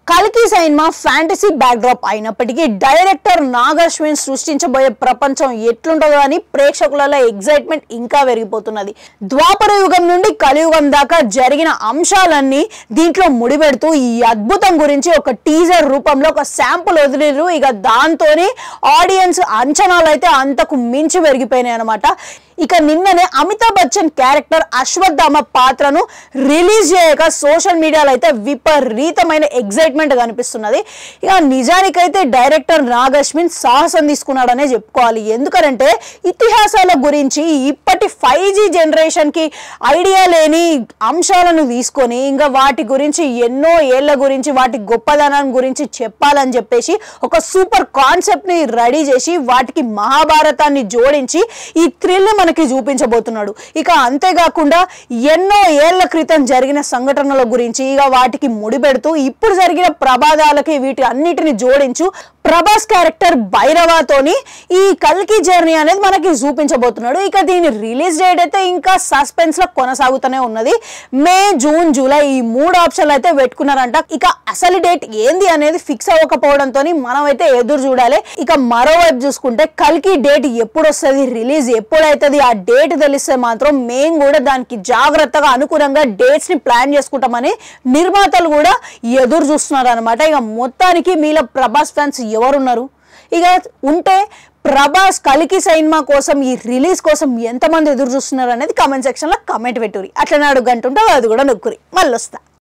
కల్కి cinema fantasy backdrop అయినప్పటికీ director Nag Ashwin సృష్టించబోయే ప్రపంచం ఎట్లుంటుందో అని ప్రేక్షకులలో ఎగ్జైట్మెంట్ ఇంకా పెరిగిపోతున్నది. ద్వాపర యుగం నుండి కలియుగం దాకా జరిగిన అంశాలన్నీ దీంట్లో ముడిపెడుతూ ఈ అద్భుతం గురించి ఒక టీజర్ రూపంలో ఒక శాంపుల్ వదిలిరు. ఇక దాంతోనే ఆడియన్స్ అంచనాలు అయితే అంతకు మించి పెరిగిపోయినాయి అన్నమాట. ఇక నిన్ననే అమితాబ్ బచ్చన్ క్యారెక్టర్ అశ్వత్థామ పాత్రను రిలీజ్ చేయక సోషల్ మీడియాలో అయితే విపరీతమైన ఎగ్జైట్మెంట్ కనిపిస్తున్నది. ఇక నిజానికైతే డైరెక్టర్ నాగ్ అశ్విన్ సాహసం తీసుకున్నాడనే చెప్పుకోవాలి. ఎందుకంటే ఇతిహాసాల గురించి ఇప్పటి 5G జనరేషన్కి ఐడియా లేని అంశాలను తీసుకొని ఇంకా వాటి గురించి ఎన్నో ఏళ్ల గురించి వాటి గొప్పదనం గురించి చెప్పాలని చెప్పేసి ఒక సూపర్ కాన్సెప్ట్ని రెడీ చేసి వాటికి మహాభారతాన్ని జోడించి ఈ థ్రిల్ మనకి చూపించబోతున్నాడు. ఇక అంతేకాకుండా ఎన్నో ఏళ్ల క్రితం జరిగిన సంఘటనల గురించి ఇక వాటికి ముడిపెడుతూ ఇప్పుడు జరిగిన ప్రమాదాలకి వీటి అన్నిటిని జోడించు ప్రభాస్ క్యారెక్టర్ భైరవతోని ఈ కల్కి జర్నీ అనేది మనకి చూపించబోతున్నాడు. ఇక దీని రిలీజ్ డేట్ అయితే ఇంకా సస్పెన్స్ లో కొనసాగుతూనే ఉన్నది. మే, జూన్, జూలై ఈ 3 ఆప్షన్లు అయితే పెట్టుకున్నారంట. ఇక అసలు డేట్ ఏంది అనేది ఫిక్స్ అవ్వకపోవడంతో మనం అయితే ఎదురు చూడాలి. ఇక మరోవైపు చూసుకుంటే కల్కి డేట్ ఎప్పుడు వస్తుంది, రిలీజ్ ఎప్పుడైతుంది, ఆ డేట్ తెలిస్తే మాత్రం మేము కూడా దానికి జాగ్రత్తగా అనుకూలంగా డేట్స్ ని ప్లాన్ చేసుకుంటామని నిర్మాతలు కూడా ఎదురు చూస్తున్నారు అనమాట. ఇక మొత్తానికి మీలో ప్రభాస్ ఫ్యాన్స్ ఎవరున్నారు? ఇక ఉంటే ప్రభాస్ కల్కి సినిమా కోసం ఈ రిలీజ్ కోసం ఎంతమంది ఎదురు చూస్తున్నారు అనేది కామెంట్ సెక్షన్ లో కామెంట్ పెట్టుర్రి. అట్లా 4 గంట ఉంటుంది, అది కూడా నొక్కురి. మళ్ళీ వస్తా.